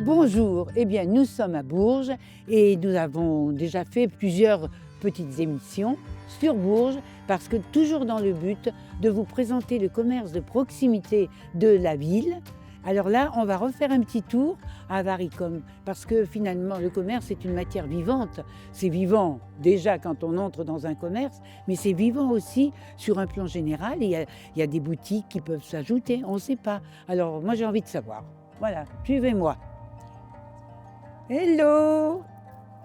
Bonjour, eh bien nous sommes à Bourges et nous avons déjà fait plusieurs petites émissions sur Bourges parce que toujours dans le but de vous présenter le commerce de proximité de la ville. Alors là, on va refaire un petit tour à Varicom parce que finalement le commerce est une matière vivante. C'est vivant déjà quand on entre dans un commerce, mais c'est vivant aussi sur un plan général. Il y a des boutiques qui peuvent s'ajouter, on ne sait pas. Alors moi j'ai envie de savoir. Voilà, suivez-moi. Hello!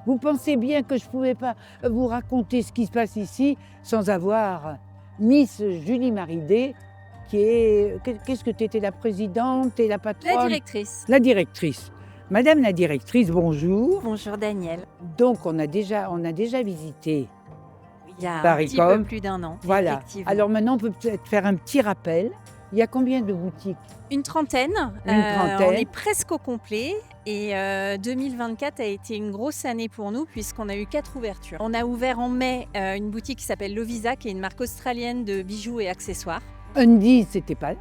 Vous pensez bien que je ne pouvais pas vous raconter ce qui se passe ici sans avoir Miss Julie Maridé, qui est... Qu'est-ce que tu étais, la présidente et la patronne? La directrice. La directrice. Madame la directrice, bonjour. Bonjour Daniel. Donc on a déjà visité Il y a un Varicom. petit peu plus d'un an. Voilà. Effectivement. Alors maintenant on peut peut-être faire un petit rappel. Il y a combien de boutiques? Une trentaine. Une trentaine. On est presque au complet. Et 2024 a été une grosse année pour nous puisqu'on a eu 4 ouvertures. On a ouvert en mai une boutique qui s'appelle Lovisa, qui est une marque australienne de bijoux et accessoires. Undies, c'était pas...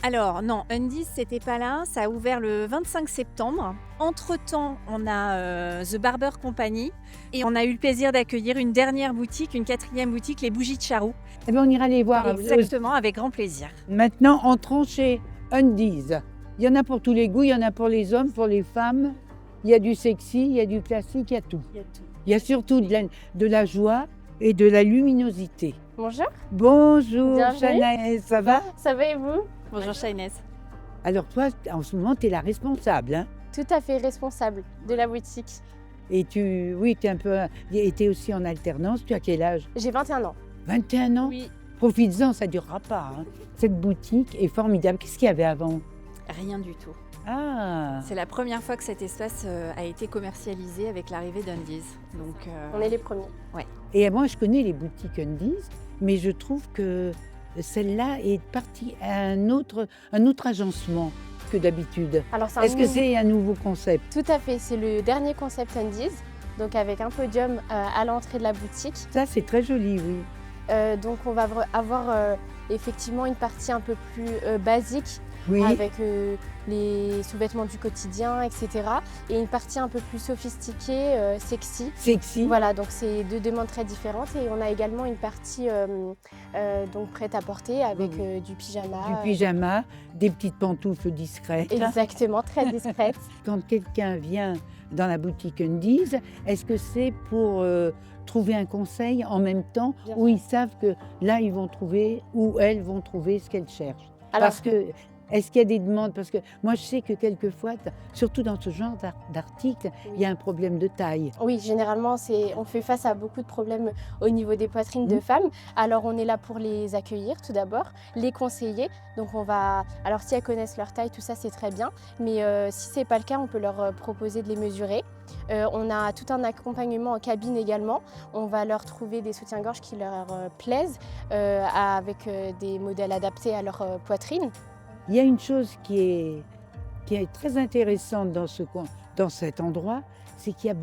Alors non, Undies, c'était pas là. Ça a ouvert le 25 septembre. Entre-temps, on a The Barber Company. Et on a eu le plaisir d'accueillir une dernière boutique, une 4e boutique, les Bougies de Charroux. Eh bien on ira les voir. Exactement, avec grand plaisir. Maintenant, entrons chez Undies. Il y en a pour tous les goûts, il y en a pour les hommes, pour les femmes. Il y a du sexy, il y a du classique, il y a tout. Il y a surtout de la joie et de la luminosité. Bonjour. Bonjour, Bienvenue. Chanaël, ça va? Ça va et vous? Bonjour Shainès. Alors toi, en ce moment, tu es la responsable, hein? Tout à fait responsable de la boutique. Et tu es un peu... Et tu es aussi en alternance, tu as quel âge? J'ai 21 ans. 21 ans? Oui, Profites-en, ça ne durera pas, hein. Cette boutique est formidable. Qu'est-ce qu'il y avait avant? rien du tout. Ah! C'est la première fois que cet espace a été commercialisé avec l'arrivée d'Undies. Donc, On est les premiers. Et moi, je connais les boutiques Undies, mais je trouve que celle-là est partie à un autre agencement que d'habitude. Alors, Est-ce que c'est un nouveau concept? Tout à fait, c'est le dernier concept Undies, donc avec un podium à l'entrée de la boutique. Ça, c'est très joli, oui. Donc on va avoir effectivement une partie un peu plus basique, Oui, avec les sous-vêtements du quotidien, etc. Et une partie un peu plus sophistiquée, sexy. sexy. Voilà, donc c'est deux demandes très différentes. Et on a également une partie donc prête à porter avec du pyjama. Du pyjama, des petites pantoufles discrètes. Exactement, très discrète. Quand quelqu'un vient dans la boutique Undies, est-ce que c'est pour trouver un conseil en même temps Bien où ils savent que là, ils vont trouver, ou elles vont trouver ce qu'elles cherchent? Alors, Parce que, est-ce qu'il y a des demandes? Parce que moi, je sais que quelquefois, surtout dans ce genre d'article, il y a un problème de taille. oui, généralement, on fait face à beaucoup de problèmes au niveau des poitrines de femmes. Alors, on est là pour les accueillir tout d'abord, les conseiller. Donc, alors si elles connaissent leur taille, tout ça, c'est très bien. Mais si ce n'est pas le cas, on peut leur proposer de les mesurer. On a tout un accompagnement en cabine également. On va leur trouver des soutiens-gorge qui leur plaisent, avec des modèles adaptés à leur poitrine. Il y a une chose qui est très intéressante dans cet endroit, c'est qu'il y a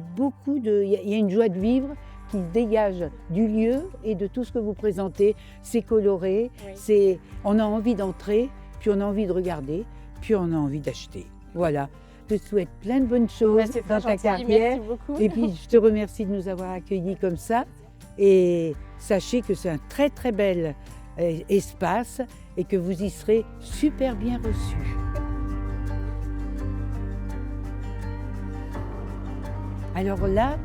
il y a une joie de vivre qui se dégage du lieu et de tout ce que vous présentez. C'est coloré, Oui. on a envie d'entrer, puis on a envie de regarder, puis on a envie d'acheter. Voilà. Je te souhaite plein de bonnes choses Ouais, c'est dans très ta gentil, carrière. merci beaucoup. Et puis, je te remercie de nous avoir accueillis comme ça. Et sachez que c'est un très, très bel espace et que vous y serez super bien reçus. Alors là,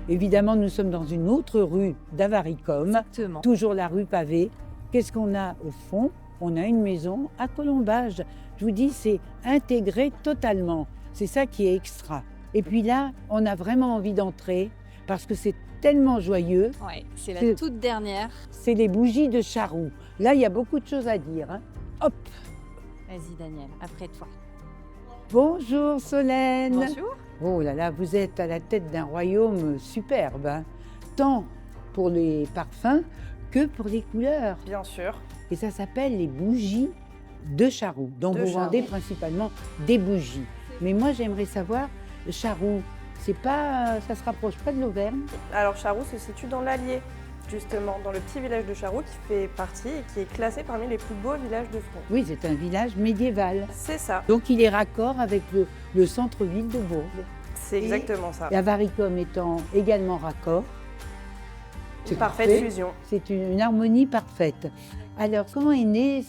évidemment, nous sommes dans une autre rue d'Avaricom, exactement. toujours la rue pavée. Qu'est-ce qu'on a au fond? On a une maison à colombage. Je vous dis, c'est intégré totalement. C'est ça qui est extra. Et puis là, on a vraiment envie d'entrer parce que c'est tellement joyeux. Ouais, c'est la C'est- toute dernière. C'est les bougies de Charroux. Là, il y a beaucoup de choses à dire, hein. Hop! Vas-y Daniel, après toi. Bonjour Solène! Bonjour. Oh là là, vous êtes à la tête d'un royaume superbe, hein. Tant pour les parfums que pour les couleurs. Bien sûr. Et ça s'appelle les bougies de Charroux. Donc De vous Charroux. vendez principalement des bougies. Mais moi, j'aimerais savoir, Charroux, ça se rapproche pas de l'Auvergne? Alors Charroux se situe dans l'Allier. justement, dans le petit village de Charroux qui fait partie et qui est classé parmi les plus beaux villages de France. Oui, c'est un village médiéval. C'est ça, Donc il est raccord avec le centre-ville de Bourges. c'est exactement ça. La Varicom étant également raccord. C'est Parfaite parfait. fusion. C'est une harmonie parfaite. Alors, comment est née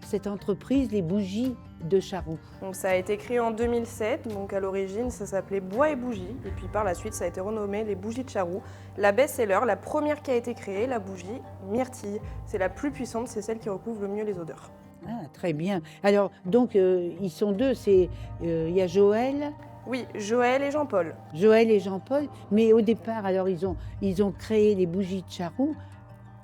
cette entreprise, les bougies de Charroux? Donc ça a été créé en 2007, donc à l'origine ça s'appelait Bois et Bougies, et puis par la suite ça a été renommé les bougies de Charroux. La best-seller, la première qui a été créée, la bougie myrtille, c'est la plus puissante, c'est celle qui recouvre le mieux les odeurs. Ah, très bien. Alors, donc, ils sont deux, il y a Joël Oui, Joël et Jean-Paul. Joël et Jean-Paul, mais au départ, alors ils ont créé les bougies de Charroux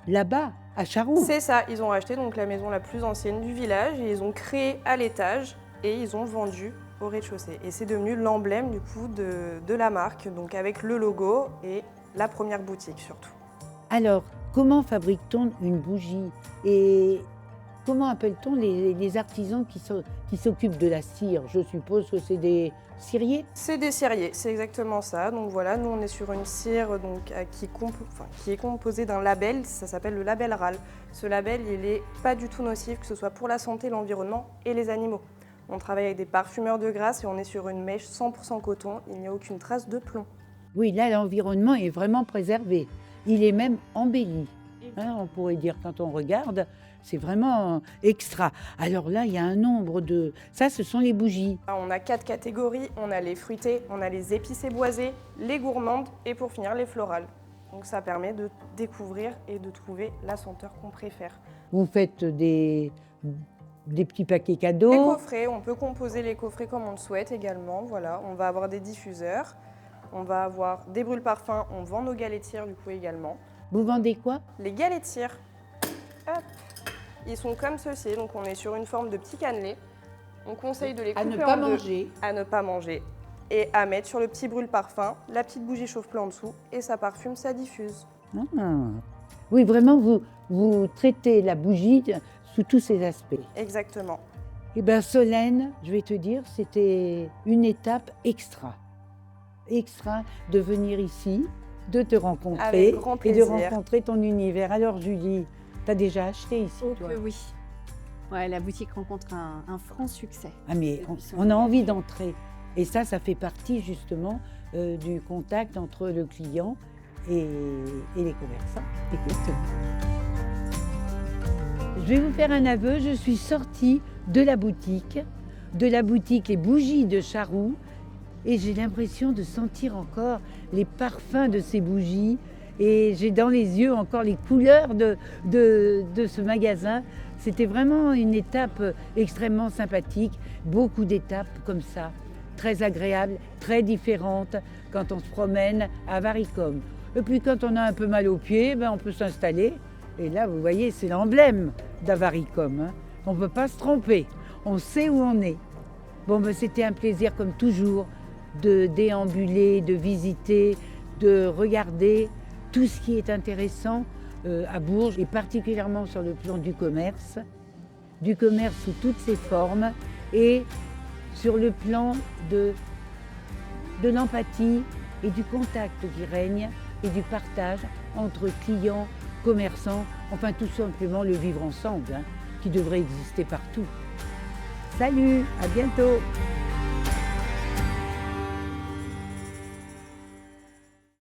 là-bas, à Charroux. C'est ça, ils ont racheté donc la maison la plus ancienne du village, et ils ont créé à l'étage et ils ont vendu au rez-de-chaussée. Et c'est devenu l'emblème du coup de la marque, donc avec le logo et la première boutique surtout. Alors, comment fabrique-t-on une bougie et comment appelle-t-on les artisans qui s'occupent de la cire? Je suppose que c'est des ciriers. C'est des ciriers, c'est exactement ça. Donc voilà, nous on est sur une cire donc, qui est composée d'un label, ça s'appelle le label RAL. Ce label, il n'est pas du tout nocif, que ce soit pour la santé, l'environnement et les animaux. On travaille avec des parfumeurs de grâce et on est sur une mèche 100% coton, il n'y a aucune trace de plomb. Oui, là, l'environnement est vraiment préservé. Il est même embelli. Hein, on pourrait dire, quand on regarde, c'est vraiment extra. Alors là, il y a un nombre de... Ça, ce sont les bougies. On a 4 catégories, on a les fruitées, on a les épicées boisées, les gourmandes et pour finir les florales. Donc ça permet de découvrir et de trouver la senteur qu'on préfère. Vous faites des petits paquets Les cadeaux. coffrets, on peut composer les coffrets comme on le souhaite également. Voilà, on va avoir des diffuseurs, on va avoir des brûle-parfums, on vend nos galettières du coup également. Vous vendez quoi? Les galettières, hop, ils sont comme ceci, donc on est sur une forme de petit cannelé. On conseille de les À couper ne pas en deux, manger. à ne pas manger et à mettre sur le petit brûle-parfum, la petite bougie chauffe-pleu en dessous et ça parfume, ça diffuse. Ah. Oui, vraiment, vous traitez la bougie sous tous ses aspects. Exactement. Eh bien, Solène, je vais te dire, c'était une étape extra. Extra de venir ici, de te rencontrer Avec grand et de plaisir. rencontrer ton univers. Alors, Julie, tu as déjà acheté ici, Oh toi? que oui. Ouais, la boutique rencontre un franc succès. Ah, mais on a envie d'entrer. Et ça fait partie justement du contact entre le client et les commerçants. Écoute. Je vais vous faire un aveu, je suis sortie de la boutique Les Bougies de Charroux, et j'ai l'impression de sentir encore les parfums de ces bougies, et j'ai dans les yeux encore les couleurs de ce magasin. C'était vraiment une étape extrêmement sympathique, beaucoup d'étapes comme ça, très agréables, très différentes quand on se promène à Varicom. Et puis quand on a un peu mal aux pieds, on peut s'installer. Et là, vous voyez, c'est l'emblème d'Avaricom. Hein. On ne peut pas se tromper. On sait où on est. Bon, c'était un plaisir, comme toujours, de déambuler, de visiter, de regarder tout ce qui est intéressant à Bourges, et particulièrement sur le plan du commerce sous toutes ses formes, et sur le plan de l'empathie et du contact qui règne, et du partage entre clients, commerçants, enfin tout simplement le vivre ensemble, hein, qui devrait exister partout. Salut, à bientôt.